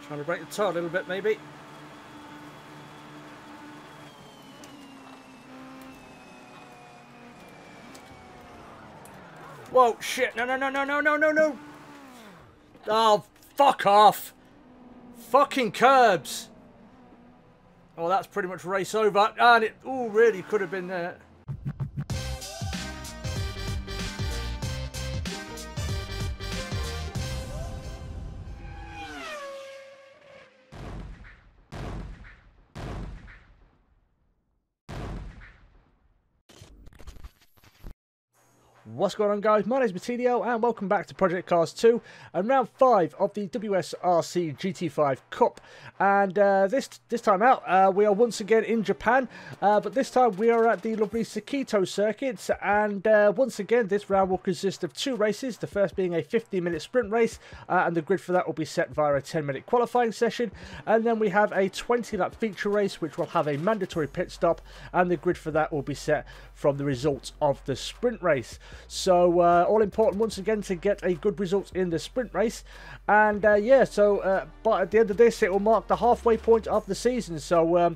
Trying to break the toe a little bit, maybe. Whoa, shit. No, no, no, no, no, no, no, no. Oh, fuck off. Fucking curbs. Oh, that's pretty much race over. And it really could have been there. What's going on, guys? My name is Matilio and welcome back to Project Cars 2 and round 5 of the WSRC GT5 Cup. And this time out we are once again in Japan, but this time we are at the lovely Sakitto circuit, and once again this round will consist of 2 races, the first being a 15-minute sprint race, and the grid for that will be set via a 10-minute qualifying session, and then we have a 20-lap feature race which will have a mandatory pit stop, and the grid for that will be set from the results of the sprint race. So all important once again to get a good result in the sprint race, and yeah, so but at the end of this it will mark the halfway point of the season, so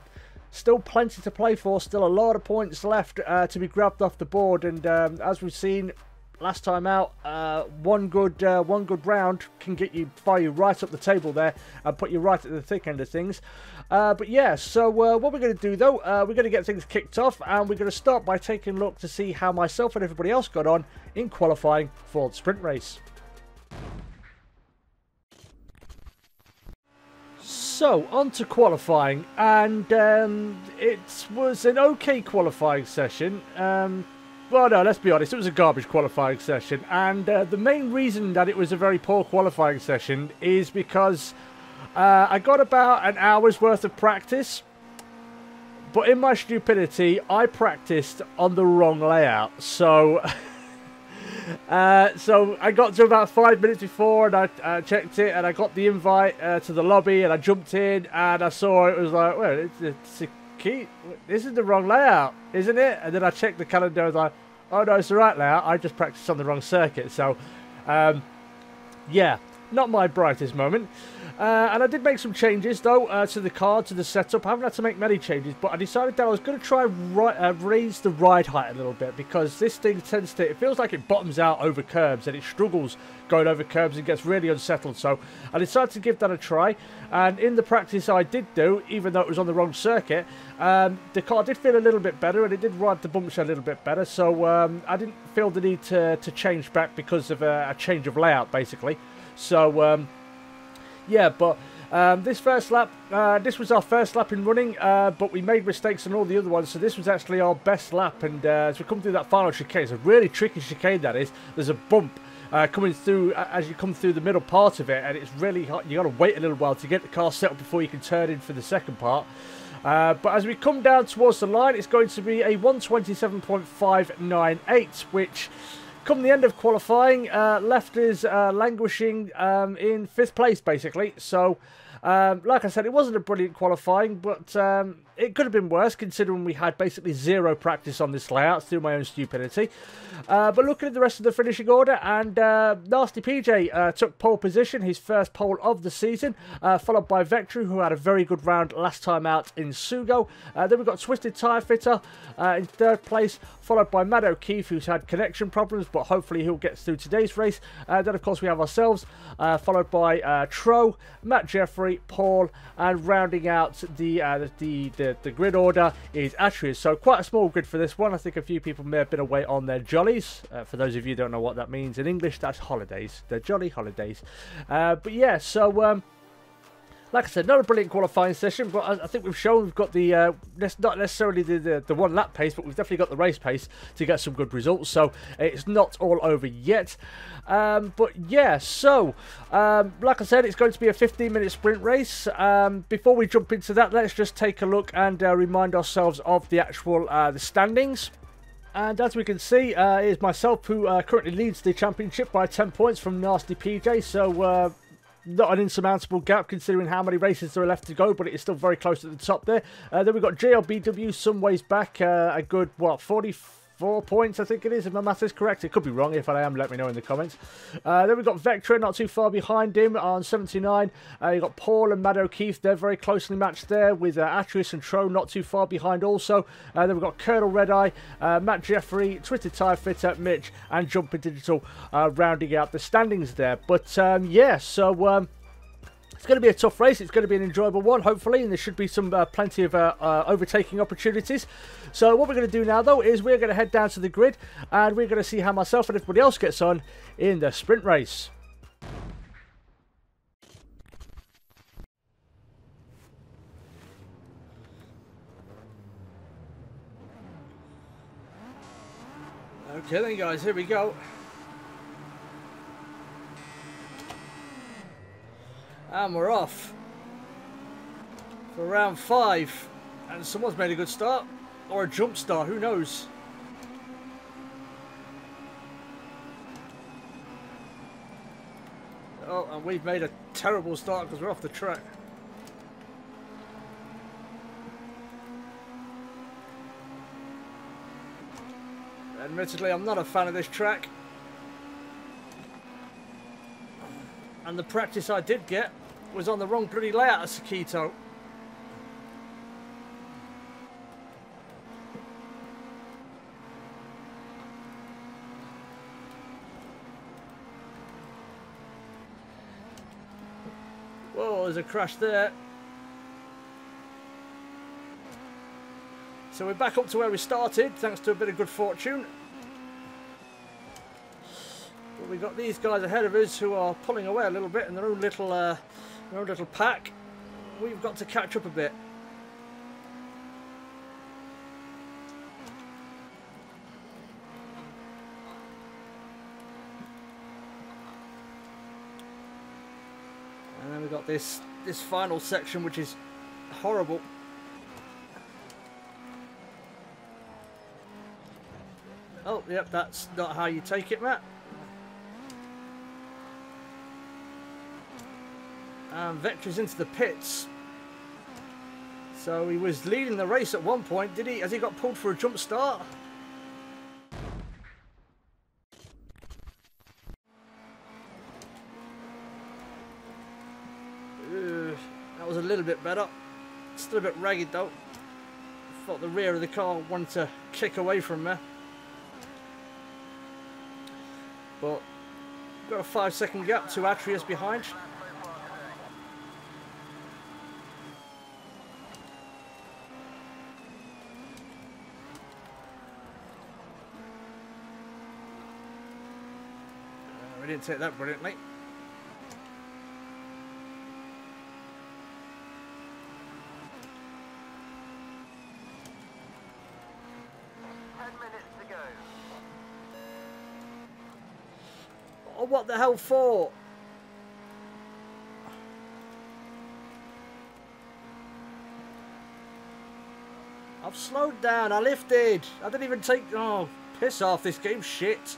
still plenty to play for, still a lot of points left to be grabbed off the board, and as we've seen last time out, one good round can get you, fire you right up the table there and put you right at the thick end of things. But yeah, so what we're going to do though, we're going to get things kicked off, and we're going to start by taking a look to see how myself and everybody else got on in qualifying for the sprint race. So, on to qualifying, and it was an okay qualifying session. Well, no, let's be honest, it was a garbage qualifying session, and the main reason that it was a very poor qualifying session is because I got about an hour's worth of practice, but in my stupidity, I practiced on the wrong layout. So, so I got to about 5 minutes before, and I checked it, and I got the invite to the lobby, and I jumped in, and I saw it was like, well, it's a key. This is the wrong layout, isn't it? And then I checked the calendar, and I was like, oh no, it's the right layout. I just practiced on the wrong circuit. So, yeah, not my brightest moment. And I did make some changes though to the car, to the setup. I haven't had to make many changes, but I decided that I was going to try raise the ride height a little bit, because this thing tends to, it feels like it bottoms out over curbs, and it struggles going over curbs and gets really unsettled. So I decided to give that a try, and in the practice I did do, even though it was on the wrong circuit, the car did feel a little bit better, and it did ride the bumps a little bit better. So I didn't feel the need to change back because of a change of layout basically. So yeah, but this first lap, this was our first lap in running, but we made mistakes on all the other ones, so this was actually our best lap. And as we come through that final chicane, it's a really tricky chicane that is. There's a bump coming through as you come through the middle part of it, and it's really hot. You got to wait a little while to get the car set up before you can turn in for the second part. But as we come down towards the line, it's going to be a 127.598, which, come the end of qualifying, left us languishing in 5th place, basically. So, like I said, it wasn't a brilliant qualifying, but it could have been worse, considering we had basically 0 practice on this layout through my own stupidity. But looking at the rest of the finishing order, and Nasty PJ took pole position, his first pole of the season, followed by Vectru, who had a very good round last time out in Sugo. Then we've got Twisted Tyre Fitter in 3rd place, followed by Matt O'Keefe, who's had connection problems, but hopefully he'll get through today's race. Then, of course, we have ourselves, followed by Tro, Matt Jeffrey, Paul, and rounding out the grid order is Atreus. So quite a small grid for this one. I think a few people may have been away on their jollies. For those of you who don't know what that means in English, that's holidays. They're jolly holidays. But yeah, so like I said, not a brilliant qualifying session, but I think we've shown we've got the, not necessarily the one lap pace, but we've definitely got the race pace to get some good results. So it's not all over yet. But yeah, so like I said, it's going to be a 15-minute sprint race. Before we jump into that, let's just take a look and remind ourselves of the actual the standings. And as we can see, it is myself who currently leads the championship by 10 points from Nasty PJ. So not an insurmountable gap considering how many races there are left to go, but it is still very close at the top there. Then we've got JLBW some ways back, a good, what, 40 4 points, I think it is, if my math is correct. It could be wrong. If I am, let me know in the comments. Then we've got Vectra not too far behind him on 79. You've got Paul and Matt O'Keefe. They're very closely matched there, with Atreus and Tro not too far behind also. Then we've got Colonel Redeye, Matt Jeffrey, Twisted Tire Fitter, Mitch, and Jumping Digital rounding out the standings there. But yeah, so it's going to be a tough race. It's going to be an enjoyable one, hopefully, and there should be some plenty of overtaking opportunities. So what we're going to do now, though, is we're going to head down to the grid, and we're going to see how myself and everybody else gets on in the sprint race. Okay then, guys, here we go. And we're off for round 5. And someone's made a good start. Or a jump start, who knows? Oh, and we've made a terrible start because we're off the track. Admittedly, I'm not a fan of this track. And the practice I did get was on the wrong bloody layout of Sakitto. Whoa, there's a crash there. So we're back up to where we started, thanks to a bit of good fortune. But we've got these guys ahead of us who are pulling away a little bit in their own little pack. We've got to catch up a bit. And then we've got this final section, which is horrible. Oh, yep, that's not how you take it, Matt. And Vectra's into the pits. So he was leading the race at one point, did he? Has he got pulled for a jump start? That was a little bit better. Still a bit ragged though. I thought the rear of the car wanted to kick away from me. But got a 5-second gap to Atreus behind. We didn't take that brilliantly. Oh, what the hell for? I've slowed down, I lifted. I didn't even take... Oh, piss off, this game's shit.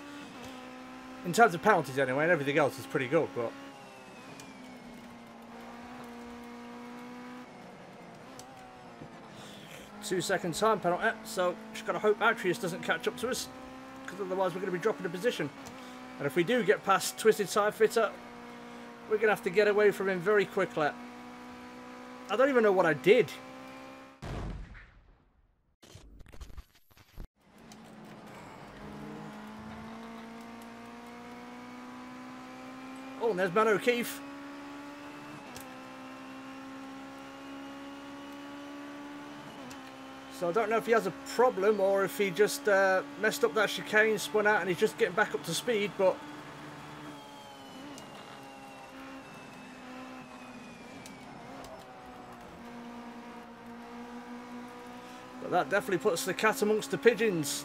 In terms of penalties anyway, and everything else is pretty good, but... Two-second time penalty, so just got to hope Atreus doesn't catch up to us, because otherwise we're going to be dropping a position. And if we do get past Twisted Tire Fitter, we're going to have to get away from him very quickly. I don't even know what I did. Oh, and there's Matt O'Keefe. So I don't know if he has a problem or if he just messed up that chicane, spun out, and he's just getting back up to speed, but... But that definitely puts the cat amongst the pigeons.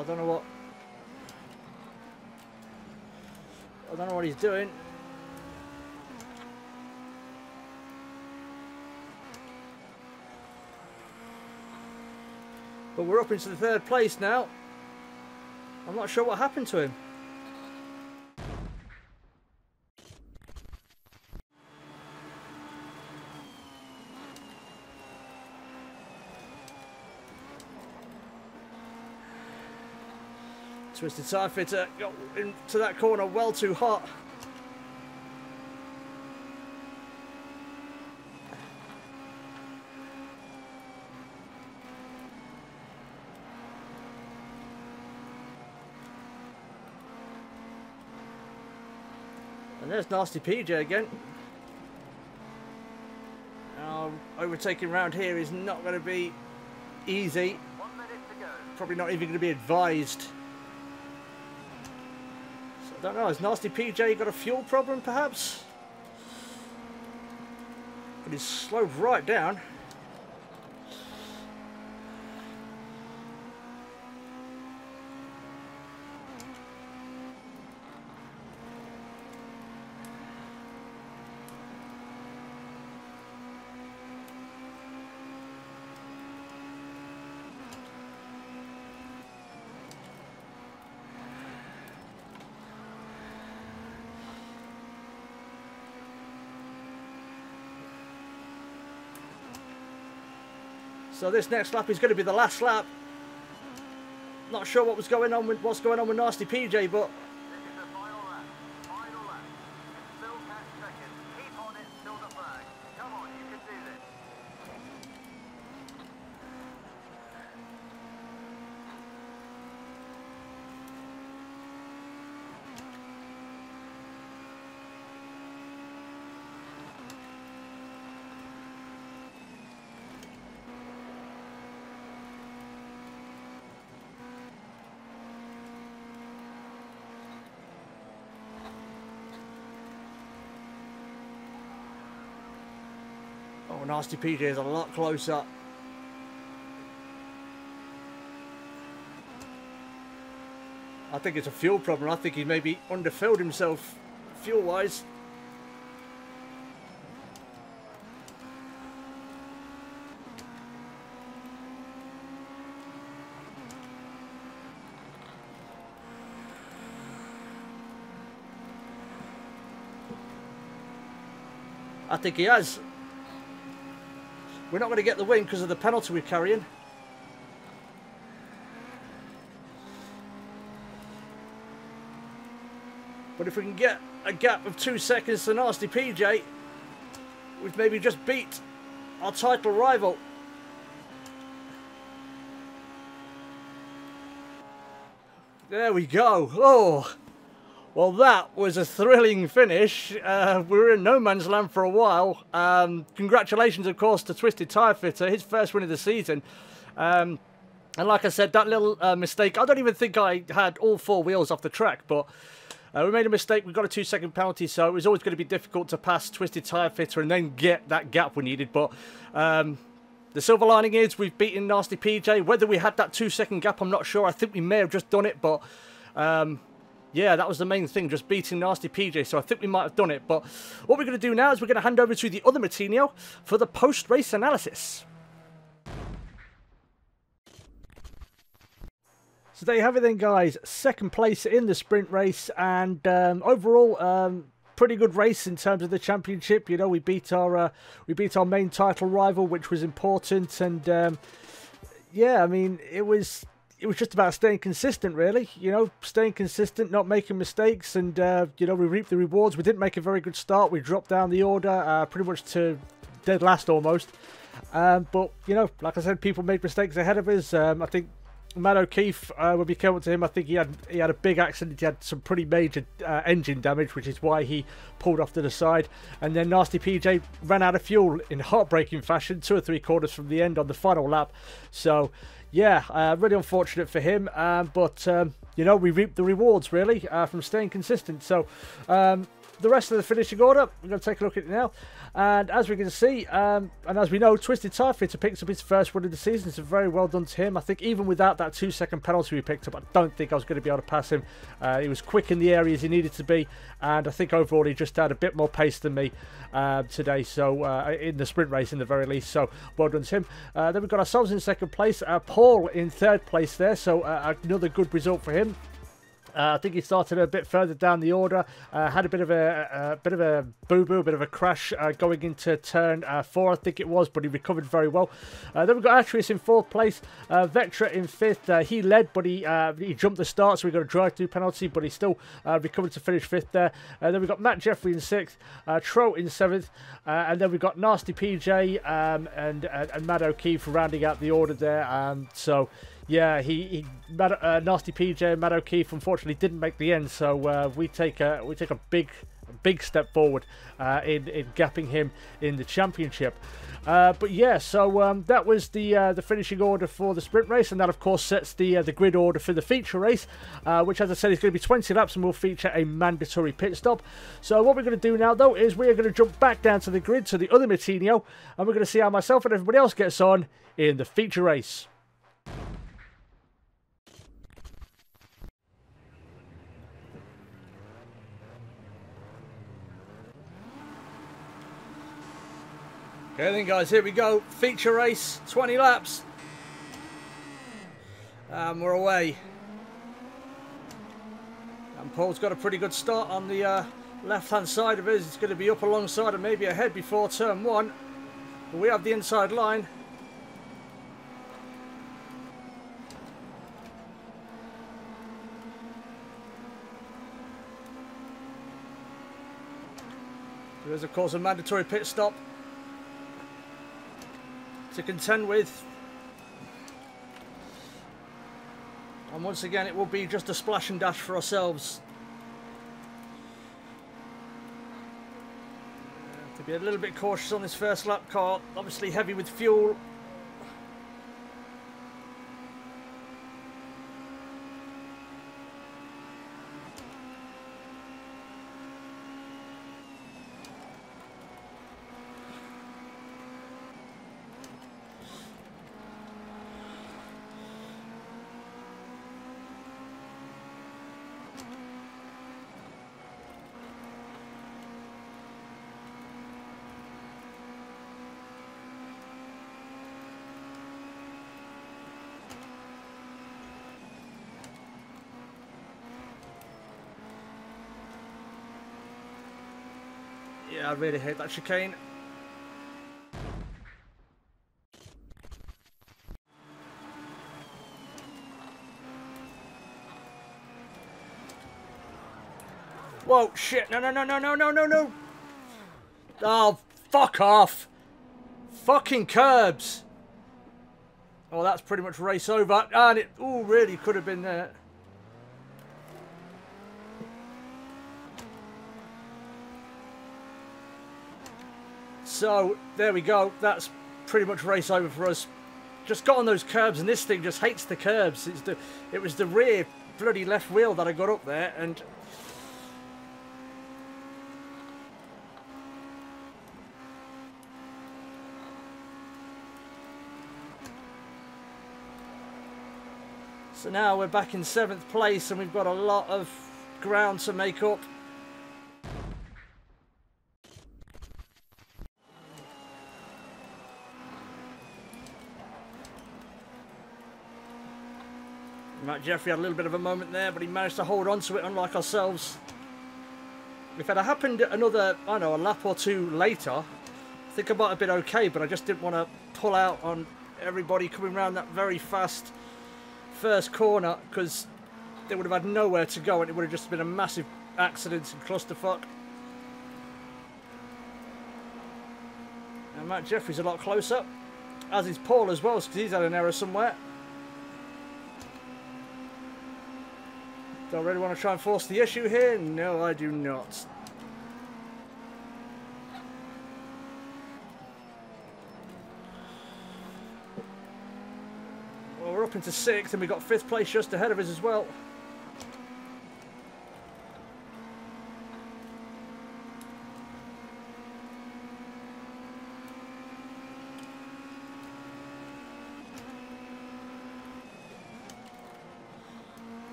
I don't know what he's doing. But we're up into the 3rd place now. I'm not sure what happened to him. Twisted Tyre Fitter got into that corner well too hot. And there's Nasty PJ again. Now, overtaking round here is not going to be easy. 1 minute to go. Probably not even going to be advised. So I don't know, has Nasty PJ got a fuel problem perhaps? But he's slowed right down. So this next lap is going to be the last lap. Not sure what's going on with Nasty PJ, but This is the final lap. Final lap. You can still catch second. Keep on it till the flag. Come on, you can do this. oh, Nasty PJ is a lot closer. I think it's a fuel problem. I think he maybe underfilled himself fuel-wise. I think he has. We're not going to get the win because of the penalty we're carrying. But if we can get a gap of 2 seconds to Nasty PJ, we've maybe just beat our title rival. There we go. Oh, well, that was a thrilling finish. We were in no man's land for a while. Congratulations, of course, to Twisted Tyre Fitter, his first win of the season. And like I said, that little mistake, I don't even think I had all 4 wheels off the track, but we made a mistake. We got a 2-second penalty, so it was always going to be difficult to pass Twisted Tyre Fitter and then get that gap we needed. But the silver lining is we've beaten Nasty PJ. Whether we had that 2-second gap, I'm not sure. I think we may have just done it, but yeah, that was the main thing, just beating Nasty PJ. So I think we might have done it. But what we're going to do now is we're going to hand over to the other Martino for the post-race analysis. So there you have it then, guys. 2nd place in the sprint race, and overall, pretty good race in terms of the championship. You know, we beat our main title rival, which was important, and yeah, I mean, it was just about staying consistent, really. You know, staying consistent, not making mistakes, and you know, we reaped the rewards. We didn't make a very good start. We dropped down the order pretty much to dead last almost. But you know, like I said, people made mistakes ahead of us. I think Matt O'Keefe, when we came up to him, I think he had a big accident. He had some pretty major engine damage, which is why he pulled off to the side. And then Nasty PJ ran out of fuel in heartbreaking fashion, 2 or 3 quarters from the end on the final lap. So yeah, really unfortunate for him. But you know, we reaped the rewards really from staying consistent. So the rest of the finishing order, we're going to take a look at it now. And as we can see, and as we know, Twisted Tie Fitter picks up his first win of the season. It's very well done to him. I think even without that 2-second penalty we picked up, I don't think I was going to be able to pass him. He was quick in the areas he needed to be, and I think overall he just had a bit more pace than me today, so in the sprint race in the very least, so well done to him. Then we've got ourselves in second place, Paul in third place there, so another good result for him. I think he started a bit further down the order, had a bit of a boo-boo, a bit of a crash going into turn 4, I think it was, but he recovered very well. Then we've got Atreus in 4th place, Vectra in 5th. He led, but he jumped the start, so we got a drive-through penalty, but he still recovered to finish 5th there. Then we've got Matt Jeffrey in 6th, Tro in 7th, and then we've got Nasty PJ and Matt O'Keefe rounding out the order there. So yeah, Nasty PJ and Matt O'Keefe unfortunately didn't make the end, so we take a big step forward in gapping him in the championship. But yeah, so that was the finishing order for the sprint race, and that of course sets the grid order for the feature race, which, as I said, is going to be 20 laps and will feature a mandatory pit stop. So what we're going to do now, though, is we're going to jump back down to the grid to the other Matinho, and we're going to see how myself and everybody else gets on in the feature race. Okay then, guys, here we go. Feature race, 20 laps. And we're away. And Paul's got a pretty good start on the left-hand side of us. It's going to be up alongside and maybe ahead before turn 1. But we have the inside line. There's, of course, a mandatory pit stop to contend with, and once again it will be just a splash and dash for ourselves. To be a little bit cautious on this first lap car, obviously heavy with fuel. Yeah, I really hate that chicane. Whoa, shit. No. Oh, fuck off. Fucking curbs. Oh, that's pretty much race over. And it really could have been there. So, there we go. That's pretty much race over for us. Just got on those curbs, and this thing just hates the curbs. It was the rear bloody left wheel that I got up there, and so now we're back in 7th place, and we've got a lot of ground to make up. Matt Jeffrey had a little bit of a moment there, but he managed to hold on to it, unlike ourselves. If it had happened another, I don't know, a lap or two later, I think I might have been okay, but I just didn't want to pull out on everybody coming around that very fast first corner, because they would have had nowhere to go and it would have just been a massive accident and clusterfuck. And Matt Jeffrey's a lot closer, as is Paul as well, because he's had an error somewhere. Do I really want to try and force the issue here? No, I do not. Well, we're up into 6th, and we've got 5th place just ahead of us as well.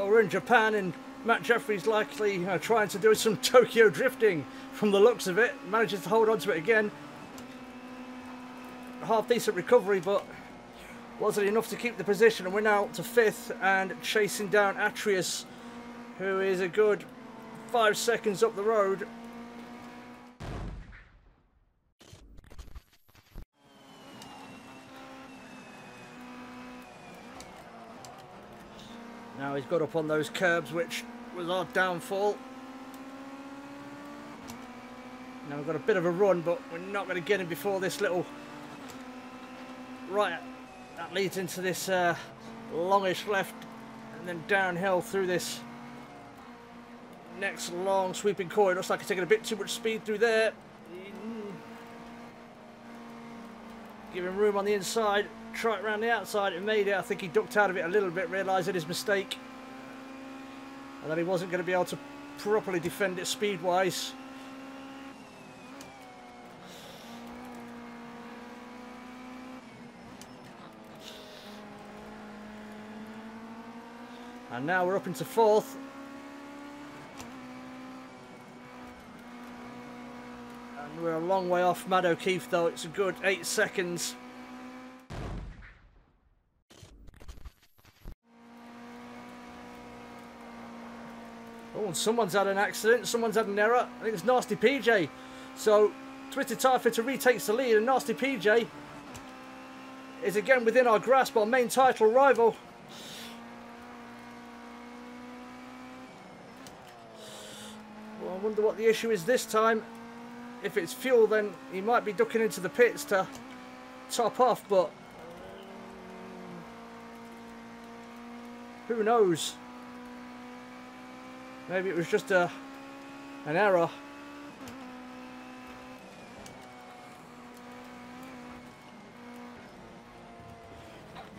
Well, we're in Japan and Matt Jeffrey's likely trying to do some Tokyo drifting from the looks of it. Manages to hold on to it again. Half decent recovery, but wasn't enough to keep the position, and we're now to 5th and chasing down Atreus, who is a good 5 seconds up the road. Now he's got up on those curbs, which was our downfall. Now we've got a bit of a run, but we're not going to get him before this little right that leads into this longish left and then downhill through this next long sweeping corner. Looks like he's taking a bit too much speed through there. Give him room on the inside. Try it around the outside. It made it. I think he ducked out of it a little bit, realising his mistake, and that he wasn't going to be able to properly defend it speed wise. And now we're up into 4th. And we're a long way off Matt O'Keefe, though. It's a good 8 seconds. Oh, and someone's had an accident. Someone's had an error. I think it's Nasty PJ. So, Twisted Tyre Fitter retakes the lead, and Nasty PJ is again within our grasp, our main title rival. Well, I wonder what the issue is this time. If it's fuel, then he might be ducking into the pits to top off, but who knows? Maybe it was just an error.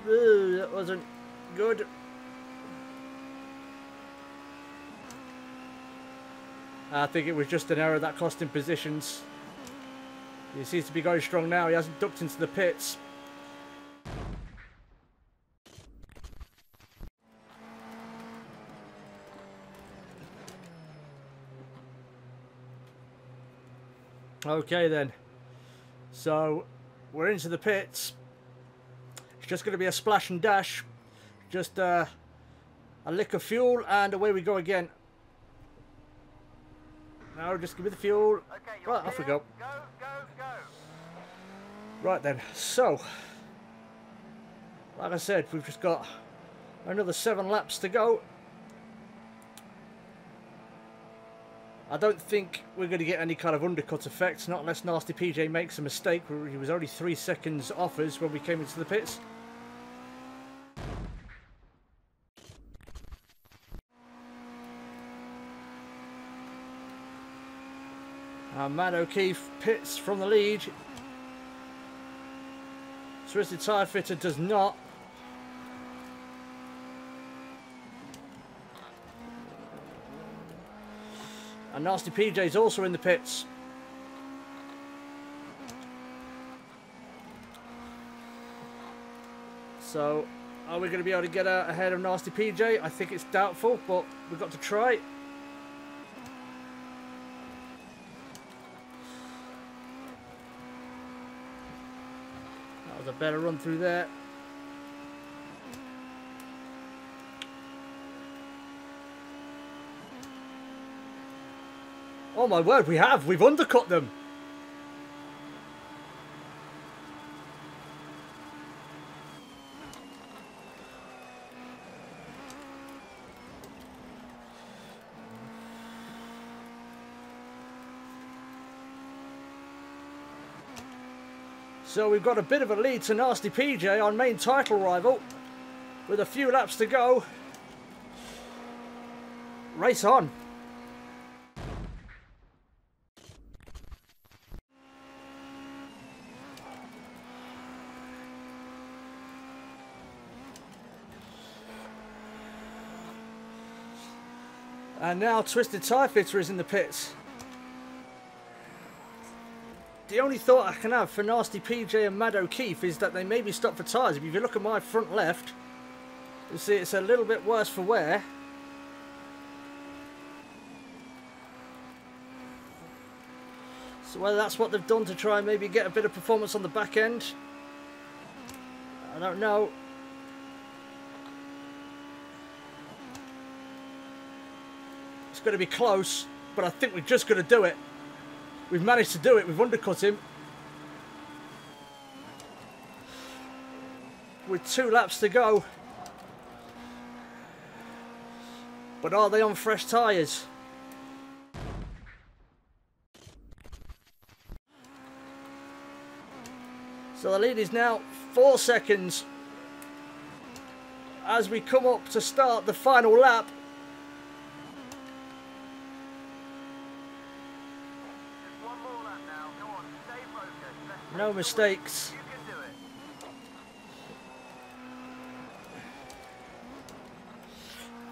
Ooh, that wasn't good. I think it was just an error that cost him positions. He seems to be going strong now. He hasn't ducked into the pits. Okay then. So we're into the pits. It's just going to be a splash and dash. Just a lick of fuel and away we go again. No, just give me the fuel. Okay, Right, off we go. Go, go, go. Right then, so like I said, we've just got another 7 laps to go. I don't think we're going to get any kind of undercut effect, not unless Nasty PJ makes a mistake. He was only 3 seconds off us when we came into the pits. Matt O'Keefe pits from the lead. Twisted Tyre Fitter does not. And Nasty PJ's also in the pits. So, are we going to be able to get ahead of Nasty PJ? I think it's doubtful, but we've got to try. That was a better run through there. Oh my word, we've undercut them. So we've got a bit of a lead to Nasty PJ, our main title rival, with a few laps to go. Race on. And now Twisted Tyre Fitter is in the pits. The only thought I can have for Nasty PJ and Matt O'Keefe is that they may be stopped for tyres. If you look at my front left, you see it's a little bit worse for wear. So whether that's what they've done to try and maybe get a bit of performance on the back end, I don't know. It's going to be close, but I think we're just going to do it. We've managed to do it. We've undercut him. With 2 laps to go. But are they on fresh tyres? So the lead is now 4 seconds as we come up to start the final lap. Just one more lap now. Go on, stay focused. No mistakes. You can do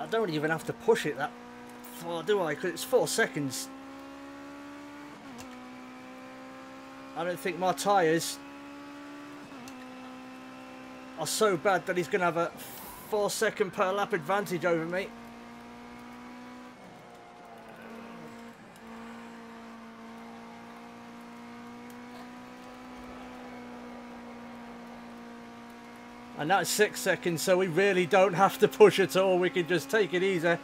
it. I don't even have to push it that far, do I? Because it's 4 seconds. I don't think my tyres are so bad that he's going to have a 4 second per lap advantage over me. And that's 6 seconds, so we really don't have to push at all. We can just take it easy.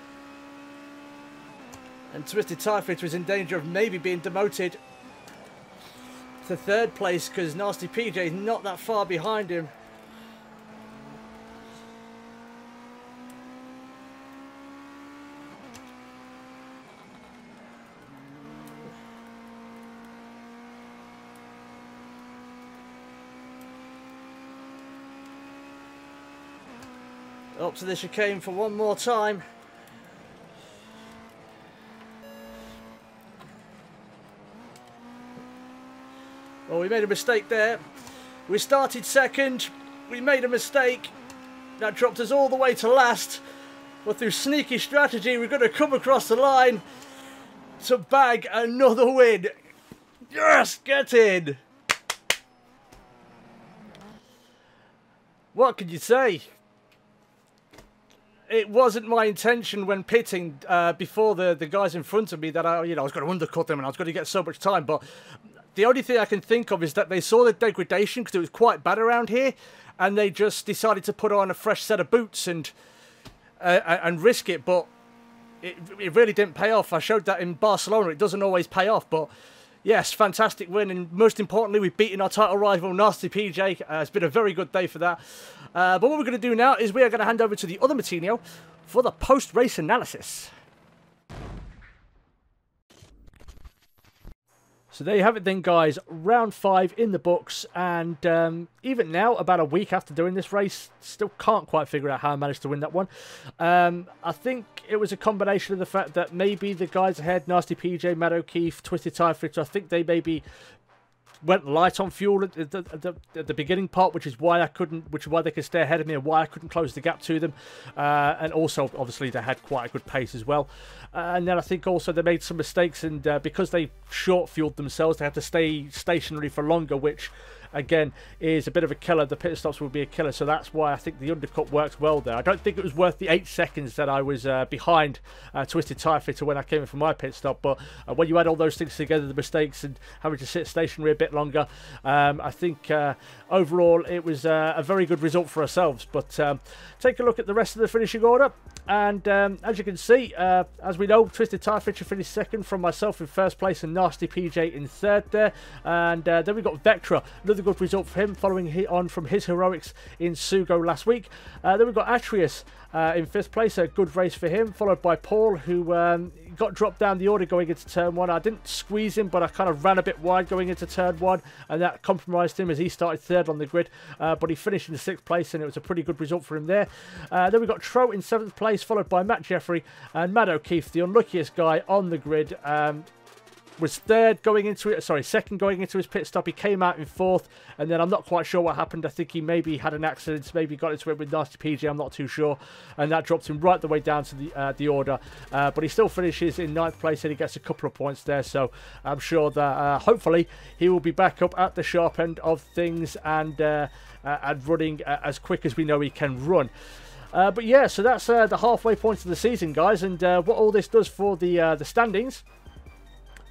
And Twisted Tyre Fitter is in danger of maybe being demoted to 3rd place because Nasty PJ is not that far behind him. Up to the chicane for one more time. Well, we made a mistake there. We started 2nd. We made a mistake. That dropped us all the way to last. But through sneaky strategy, we're going to come across the line to bag another win. Yes, get in. What can you say? It wasn't my intention when pitting before the guys in front of me that I was going to undercut them and I was going to get so much time. But the only thing I can think of is that they saw the degradation because it was quite bad around here, and they just decided to put on a fresh set of boots and risk it. But it really didn't pay off. I showed that in Barcelona. It doesn't always pay off, but. Yes, fantastic win, and most importantly, we've beaten our title rival, Nasty PJ. It's been a very good day for that. But what we're going to do now is we are going to hand over to the other Martino for the post-race analysis. So there you have it then, guys. Round 5 in the books, and even now, about a week after doing this race, still can't quite figure out how I managed to win that one. I think it was a combination of the fact that maybe the guys ahead, Nasty PJ, Matt O'Keefe, Twisted Tyre Fitter, I think they maybe went light on fuel at the beginning part, which is why they could stay ahead of me and why I couldn't close the gap to them. And also, obviously, they had quite a good pace as well. And then I think also they made some mistakes, and because they short fueled themselves, they had to stay stationary for longer, which again is a bit of a killer. The pit stops will be a killer, so that's why I think the undercut worked well there. I don't think it was worth the 8 seconds that I was behind Twisted Tyre Fitter when I came in for my pit stop, but when you add all those things together, the mistakes and having to sit stationary a bit longer, I think overall it was a very good result for ourselves. But take a look at the rest of the finishing order, and as you can see, as we know, Twisted Tyre Fitter finished 2nd, from myself in 1st place and Nasty PJ in 3rd there. And then we've got Vectra, another good result for him, following on from his heroics in Sugo last week. Then we've got Atreus in 5th place, a good race for him, followed by Paul, who got dropped down the order going into turn 1. I didn't squeeze him, but I kind of ran a bit wide going into turn 1, and that compromised him as he started 3rd on the grid, but he finished in 6th place, and it was a pretty good result for him there. Then we've got Tro in 7th place, followed by Matt Jeffrey, and Matt O'Keefe, the unluckiest guy on the grid, was 2nd going into his pit stop. He came out in 4th, and then I'm not quite sure what happened. I think he maybe had an accident, maybe got into it with Nasty PJ, I'm not too sure, and that dropped him right the way down to the order. But he still finishes in 9th place, and he gets a couple of points there, so I'm sure that hopefully he will be back up at the sharp end of things and running as quick as we know he can run. But yeah, so that's the halfway point of the season, guys, and what all this does for the standings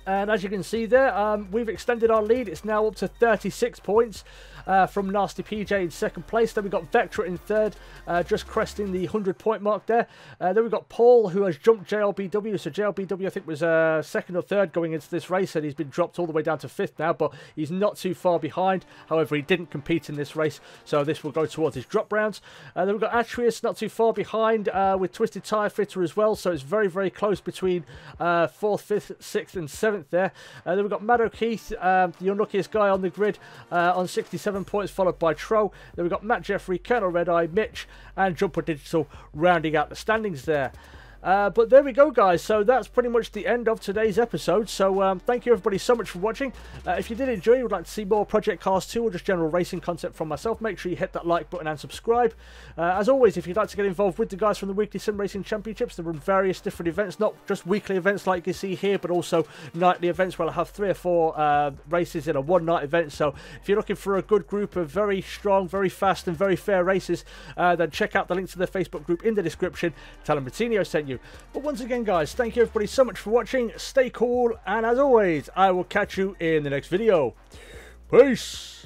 And as you can see there, we've extended our lead. It's now up to 36 points from Nasty PJ in second place. Then we've got Vectra in third, just cresting the 100-point mark there. Then we've got Paul, who has jumped JLBW. So JLBW, I think, was second or third going into this race, and he's been dropped all the way down to fifth now, but he's not too far behind. However, he didn't compete in this race, so this will go towards his drop rounds. Then we've got Atreus, not too far behind, with Twisted Tyre Fitter as well, so it's very, very close between 4th, 5th, 6th and 7th there. Then we've got Matt O'Keefe, the unluckiest guy on the grid, on 67 points, followed by Tro. Then we've got Matt Jeffrey, Colonel Red Eye, Mitch, and Jumper Digital rounding out the standings there. But there we go, guys. So that's pretty much the end of today's episode. So thank you everybody so much for watching. If you did enjoy, you would like to see more Project Cars 2 or just general racing content from myself, make sure you hit that like button and subscribe. As always, if you'd like to get involved with the guys from the Weekly Sim Racing Championships, they run various different events, not just weekly events like you see here, but also nightly events where I have 3 or 4 races in a one-night event. So if you're looking for a good group of very strong, very fast and very fair races, then check out the link to their Facebook group in the description. Tell them Martinio sent you. But once again, guys, thank you everybody so much for watching. Stay cool, and as always, I will catch you in the next video. Peace!